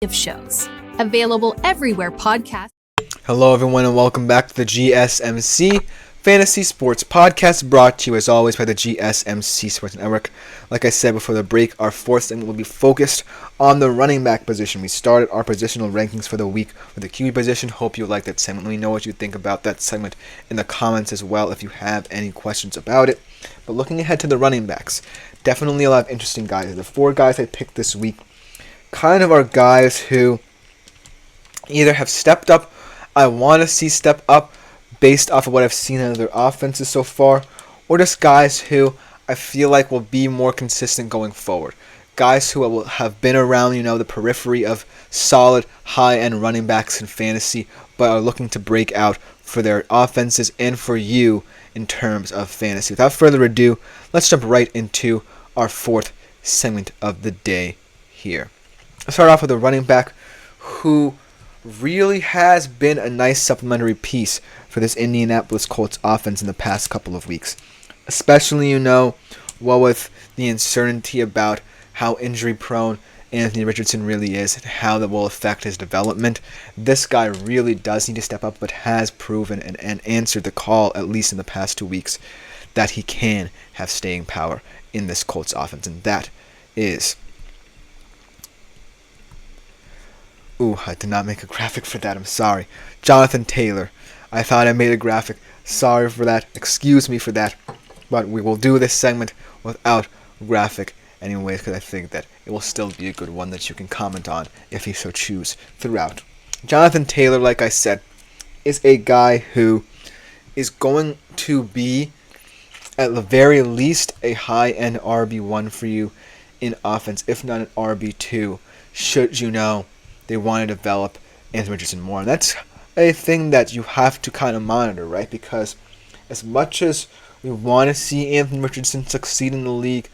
of shows. Available everywhere podcasts. Hello, everyone, and welcome back to the GSMC Fantasy Sports Podcast, brought to you as always by the GSMC Sports Network. Like I said before the break, our fourth segment will be focused on the running back position. We started our positional rankings for the week with the QB position. Hope you like that segment. Let me know what you think about that segment in the comments as well if you have any questions about it. But looking ahead to the running backs, definitely a lot of interesting guys. The four guys I picked this week kind of are guys who either have stepped up, I want to see step up based off of what I've seen out of their offenses so far, or just guys who I feel like will be more consistent going forward. Guys who will have been around, the periphery of solid, high-end running backs in fantasy, but are looking to break out for their offenses and for you in terms of fantasy. Without further ado, let's jump right into our fourth segment of the day here. Let's start off with a running back who really has been a nice supplementary piece for this Indianapolis Colts offense in the past couple of weeks. Especially, with the uncertainty about how injury-prone Anthony Richardson really is and how that will affect his development. This guy really does need to step up, but has proven and answered the call, at least in the past 2 weeks, that he can have staying power in this Colts offense. And that is... I did not make a graphic for that. I'm sorry. Jonathan Taylor. I thought I made a graphic. Sorry for that. Excuse me for that. But we will do this segment without graphic anyways, because I think that it will still be a good one that you can comment on if you so choose throughout. Jonathan Taylor, like I said, is a guy who is going to be, at the very least, a high-end RB1 for you in offense, if not an RB2, should they want to develop Anthony Richardson more. And that's a thing that you have to kind of monitor, right? Because as much as we want to see Anthony Richardson succeed in the league,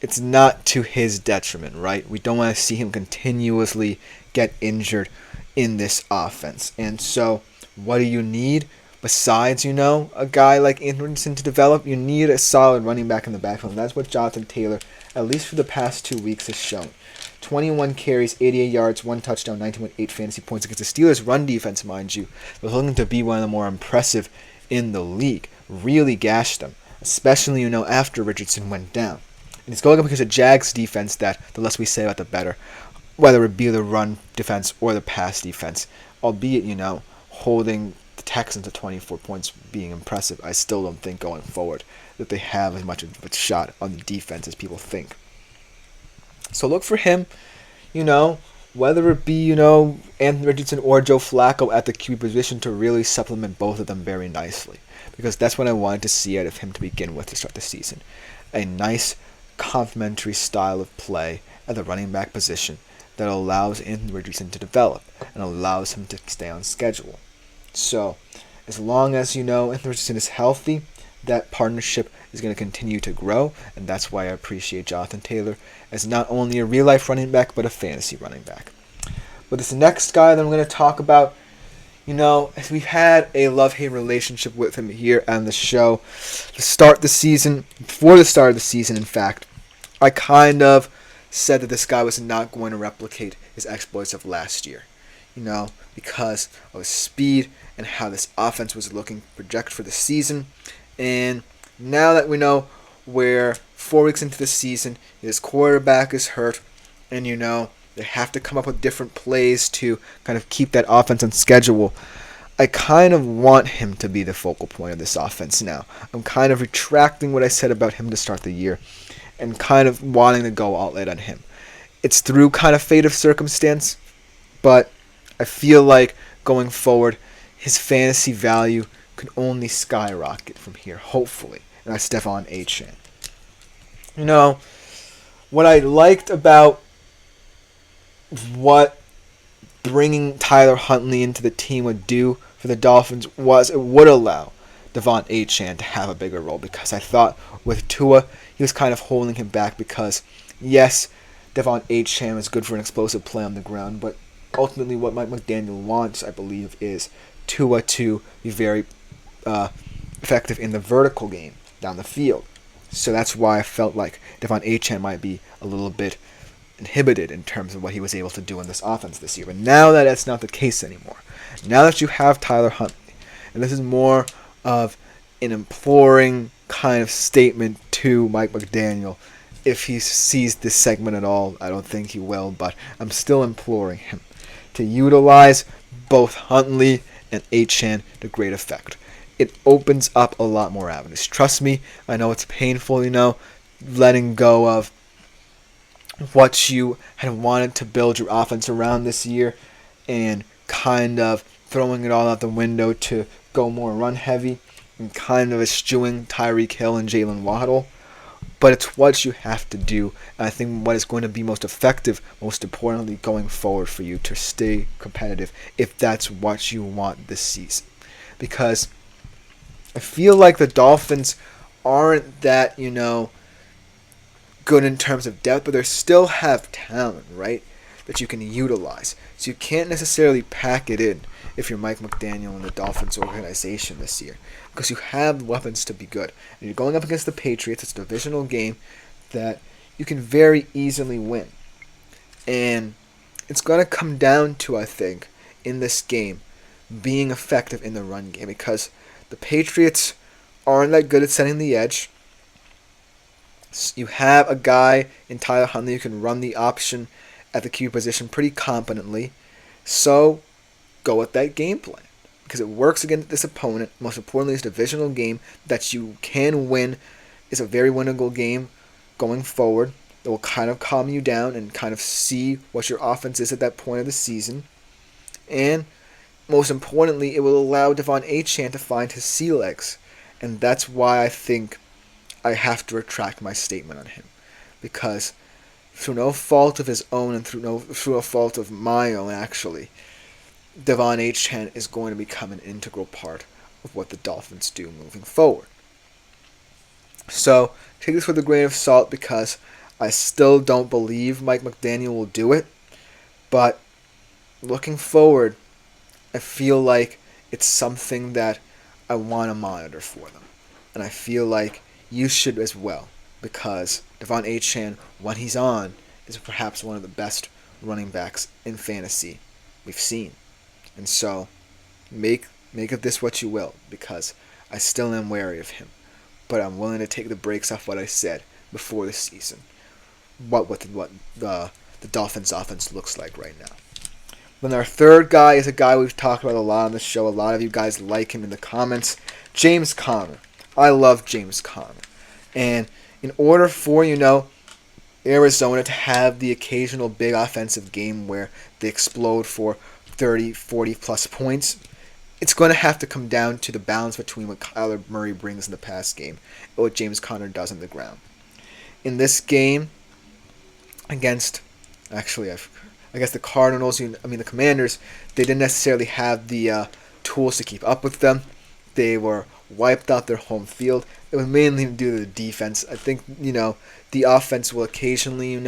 it's not to his detriment, right? We don't want to see him continuously get injured in this offense. And so what do you need besides, a guy like Anthony Richardson to develop? You need a solid running back in the backfield. And that's what Jonathan Taylor, at least for the past 2 weeks, has shown. 21 carries, 88 yards, 1 touchdown, 19.8 fantasy points against the Steelers' run defense, mind you. Was looking to be one of the more impressive in the league. Really gashed them, especially, after Richardson went down. And it's going up because of Jags' defense that the less we say about the better, whether it be the run defense or the pass defense. Albeit, holding the Texans to 24 points being impressive, I still don't think going forward that they have as much of a shot on the defense as people think. So look for him, whether it be, Anthony Richardson or Joe Flacco at the QB position, to really supplement both of them very nicely. Because that's what I wanted to see out of him to begin with to start the season. A nice complementary style of play at the running back position that allows Anthony Richardson to develop and allows him to stay on schedule. So as long as, Anthony Richardson is healthy, that partnership is going to continue to grow, and that's why I appreciate Jonathan Taylor as not only a real-life running back, but a fantasy running back. But this next guy that I'm going to talk about, as we've had a love-hate relationship with him here on the show, before the start of the season, in fact, I kind of said that this guy was not going to replicate his exploits of last year, because of his speed and how this offense was looking projected for the season. And now that we know we're 4 weeks into the season, his quarterback is hurt, and they have to come up with different plays to kind of keep that offense on schedule. I kind of want him to be the focal point of this offense now. I'm kind of retracting what I said about him to start the year and kind of wanting to go all in on him. It's through kind of fate of circumstance, but I feel like going forward, his fantasy value could only skyrocket from here, hopefully. And that's De'Von Achane. What I liked about what bringing Tyler Huntley into the team would do for the Dolphins was it would allow De'Von Achane to have a bigger role, because I thought with Tua, he was kind of holding him back because, yes, De'Von Achane was good for an explosive play on the ground, but ultimately what Mike McDaniel wants, I believe, is Tua to be very effective in the vertical game down the field. So that's why I felt like De'Von Achane might be a little bit inhibited in terms of what he was able to do in this offense this year. But now that that's not the case anymore, now that you have Tyler Huntley, and this is more of an imploring kind of statement to Mike McDaniel. If he sees this segment at all, I don't think he will, but I'm still imploring him to utilize both Huntley and Achane to great effect. It opens up a lot more avenues. Trust me, I know it's painful, letting go of what you had wanted to build your offense around this year and kind of throwing it all out the window to go more run heavy and kind of eschewing Tyreek Hill and Jalen Waddle. But it's what you have to do. And I think what is going to be most effective, most importantly, going forward for you to stay competitive if that's what you want this season. Because I feel like the Dolphins aren't that, good in terms of depth, but they still have talent, right, that you can utilize. So you can't necessarily pack it in if you're Mike McDaniel and the Dolphins organization this year, because you have weapons to be good. And you're going up against the Patriots. It's a divisional game that you can very easily win. And it's going to come down to, I think, in this game, being effective in the run game, because the Patriots aren't that good at setting the edge. You have a guy in Tyler Huntley who can run the option at the QB position pretty competently. So go with that game plan, because it works against this opponent. Most importantly, it's a divisional game that you can win. It's a very winnable game going forward. It will kind of calm you down and kind of see what your offense is at that point of the season. And most importantly, it will allow Devon Achane to find his sea legs. And that's why I think I have to retract my statement on him, because through no fault of his own and through no fault of my own, actually, Devon Achane is going to become an integral part of what the Dolphins do moving forward. So take this with a grain of salt, because I still don't believe Mike McDaniel will do it, but looking forward, I feel like it's something that I want to monitor for them, and I feel like you should as well, because Devon Achane, when he's on, is perhaps one of the best running backs in fantasy we've seen. And so, make of this what you will, because I still am wary of him. But I'm willing to take the brakes off what I said before the season. What the Dolphins offense looks like right now. Then our third guy is a guy we've talked about a lot on the show. A lot of you guys like him in the comments. James Conner. I love James Conner. And in order for, Arizona to have the occasional big offensive game where they explode for 30, 40 plus points, it's going to have to come down to the balance between what Kyler Murray brings in the pass game and what James Conner does on the ground. In this game against, I guess the Cardinals, the Commanders, they didn't necessarily have the tools to keep up with them. They were wiped out their home field. It was mainly due to the defense. I think, the offense will occasionally,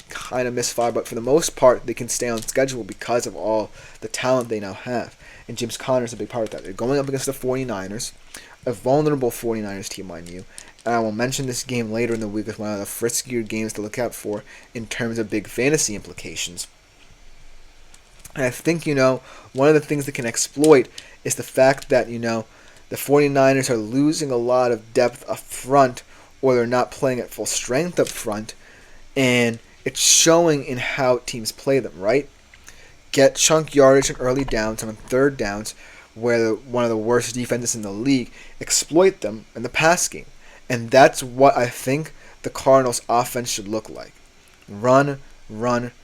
kind of misfire, but for the most part, they can stay on schedule because of all the talent they now have. And James Conner is a big part of that. They're going up against the 49ers, a vulnerable 49ers team, mind you. And I will mention this game later in the week as one of the friskier games to look out for in terms of big fantasy implications. And I think, one of the things that can exploit is the fact that, the 49ers are losing a lot of depth up front, or they're not playing at full strength up front, and it's showing in how teams play them, right? Get chunk yardage and early downs and on third downs, where one of the worst defenses in the league, exploit them in the pass game. And that's what I think the Cardinals' offense should look like. Run,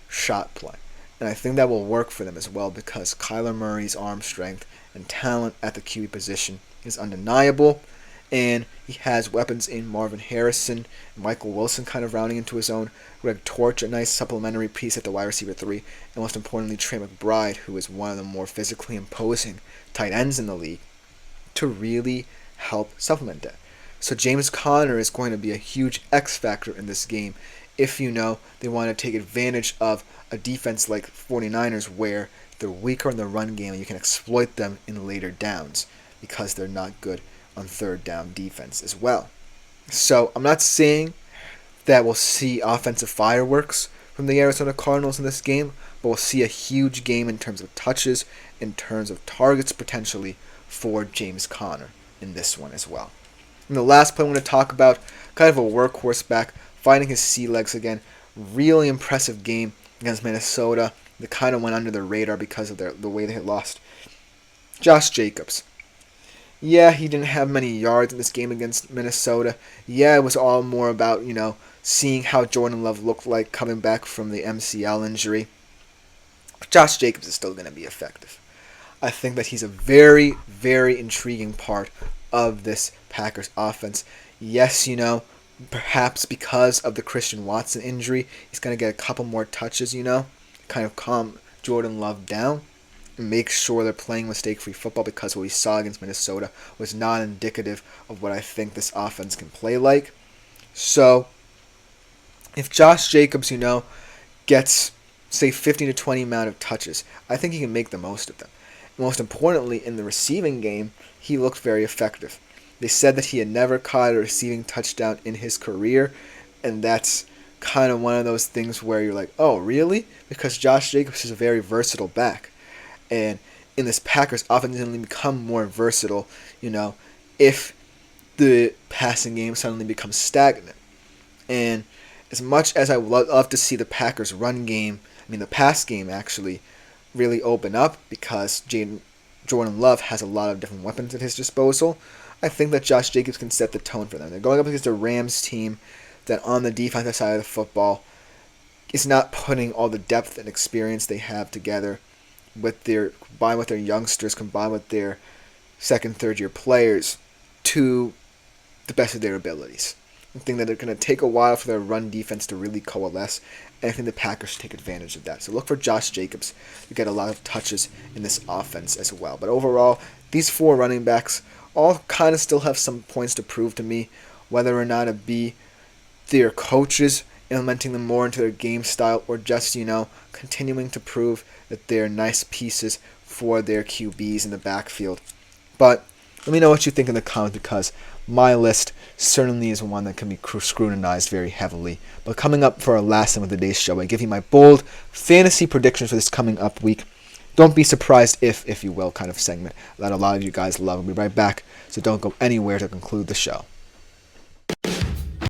shot play. And I think that will work for them as well, because Kyler Murray's arm strength and talent at the QB position is undeniable, and he has weapons in Marvin Harrison, Michael Wilson kind of rounding into his own, Greg Torch, a nice supplementary piece at the wide receiver 3, and most importantly, Trey McBride, who is one of the more physically imposing tight ends in the league, to really help supplement that. So James Conner is going to be a huge X factor in this game if they want to take advantage of a defense like 49ers where they're weaker in the run game and you can exploit them in later downs because they're not good on third down defense as well. So I'm not saying that we'll see offensive fireworks from the Arizona Cardinals in this game, but we'll see a huge game in terms of touches, in terms of targets potentially for James Conner in this one as well. And the last play I want to talk about, kind of a workhorse back, finding his sea legs again. Really impressive game against Minnesota. They kind of went under the radar because of the way they had lost. Josh Jacobs. Yeah, he didn't have many yards in this game against Minnesota. Yeah, it was all more about, seeing how Jordan Love looked like coming back from the MCL injury. But Josh Jacobs is still going to be effective. I think that he's a very, very intriguing part of this Packers offense. Yes, perhaps because of the Christian Watson injury, he's going to get a couple more touches, kind of calm Jordan Love down and make sure they're playing mistake-free football, because what we saw against Minnesota was not indicative of what I think this offense can play like. So, if Josh Jacobs, gets, say, 15 to 20 amount of touches, I think he can make the most of them. Most importantly, in the receiving game, he looked very effective. They said that he had never caught a receiving touchdown in his career, and that's kind of one of those things where you're like, oh, really? Because Josh Jacobs is a very versatile back. And in this Packers offense, suddenly become more versatile, if the passing game suddenly becomes stagnant. And as much as I would love to see the Packers run game, the pass game actually really open up, because Jordan Love has a lot of different weapons at his disposal, I think that Josh Jacobs can set the tone for them. They're going up against a Rams team that on the defensive side of the football is not putting all the depth and experience they have together combined with their youngsters, combined with their second, third year players to the best of their abilities. I think that it's going to take a while for their run defense to really coalesce, and I think the Packers should take advantage of that. So look for Josh Jacobs to get a lot of touches in this offense as well. But overall, these four running backs all kind of still have some points to prove to me, whether or not it be their coaches implementing them more into their game style, or just, continuing to prove that they're nice pieces for their QBs in the backfield. But let me know what you think in the comments, because my list certainly is one that can be scrutinized very heavily. But coming up for our last time of the day's show, I give you my bold fantasy predictions for this coming up week. Don't be surprised if you will, kind of segment that a lot of you guys love. We'll be right back, so don't go anywhere to conclude the show.